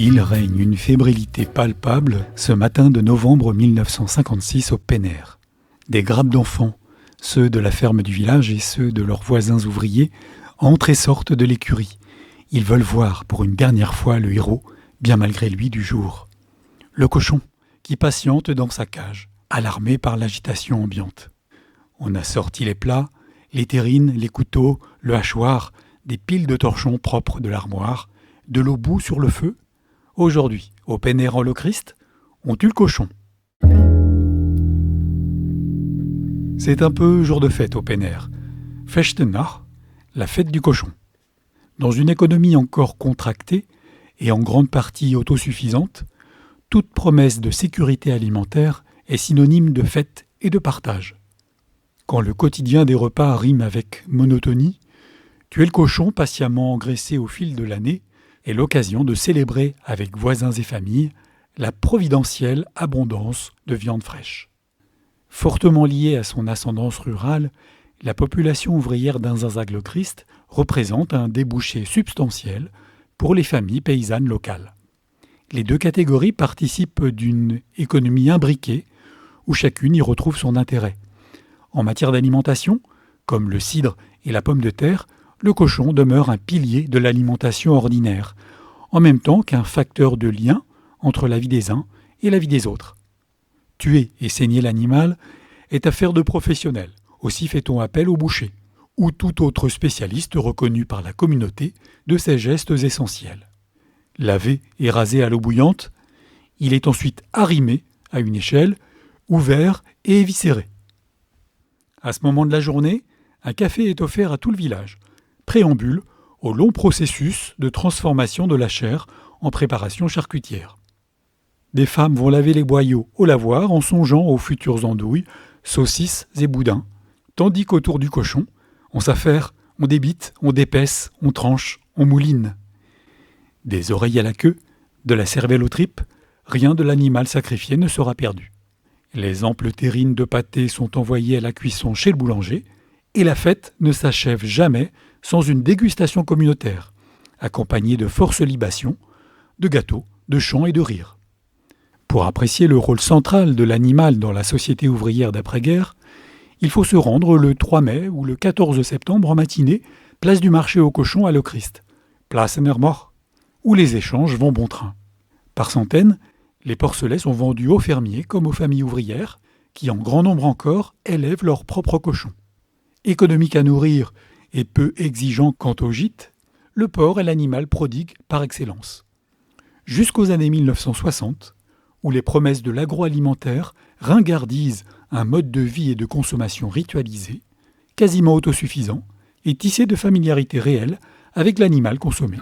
Il règne une fébrilité palpable ce matin de novembre 1956 au Penner. Des grappes d'enfants, ceux de la ferme du village et ceux de leurs voisins ouvriers, entrent et sortent de l'écurie. Ils veulent voir pour une dernière fois le héros, bien malgré lui du jour. Le cochon, qui patiente dans sa cage, alarmé par l'agitation ambiante. On a sorti les plats, les terrines, les couteaux, le hachoir, des piles de torchons propres de l'armoire, de l'eau bout sur le feu. Aujourd'hui, au Penner en le Christ, on tue le cochon. C'est un peu jour de fête au Penner. Festennach, la fête du cochon. Dans une économie encore contractée et en grande partie autosuffisante, toute promesse de sécurité alimentaire est synonyme de fête et de partage. Quand le quotidien des repas rime avec monotonie, tuer le cochon patiemment engraissé au fil de l'année est l'occasion de célébrer avec voisins et familles la providentielle abondance de viande fraîche. Fortement liée à son ascendance rurale, la population ouvrière d'Inzazag-le-Christ représente un débouché substantiel pour les familles paysannes locales. Les deux catégories participent d'une économie imbriquée où chacune y retrouve son intérêt. En matière d'alimentation, comme le cidre et la pomme de terre, le cochon demeure un pilier de l'alimentation ordinaire, en même temps qu'un facteur de lien entre la vie des uns et la vie des autres. Tuer et saigner l'animal est affaire de professionnels. Aussi fait-on appel au boucher, ou tout autre spécialiste reconnu par la communauté de ces gestes essentiels. Lavé et rasé à l'eau bouillante, il est ensuite arrimé à une échelle, ouvert et éviscéré. À ce moment de la journée, un café est offert à tout le village, préambule au long processus de transformation de la chair en préparation charcutière. Des femmes vont laver les boyaux au lavoir en songeant aux futures andouilles, saucisses et boudins, tandis qu'autour du cochon, on s'affaire, on débite, on dépaisse, on tranche, on mouline. Des oreilles à la queue, de la cervelle aux tripes, rien de l'animal sacrifié ne sera perdu. Les amples terrines de pâté sont envoyées à la cuisson chez le boulanger, et la fête ne s'achève jamais sans une dégustation communautaire, accompagnée de fortes libations, de gâteaux, de chants et de rires. Pour apprécier le rôle central de l'animal dans la société ouvrière d'après-guerre, il faut se rendre le 3 mai ou le 14 septembre en matinée, place du marché aux cochons à Le Christ, place Nermort, où les échanges vont bon train. Par centaines, les porcelets sont vendus aux fermiers comme aux familles ouvrières, qui en grand nombre encore élèvent leurs propres cochons. Économique à nourrir et peu exigeant quant au gîte, le porc est l'animal prodigue par excellence. Jusqu'aux années 1960, où les promesses de l'agroalimentaire ringardisent un mode de vie et de consommation ritualisé, quasiment autosuffisant et tissé de familiarité réelle avec l'animal consommé.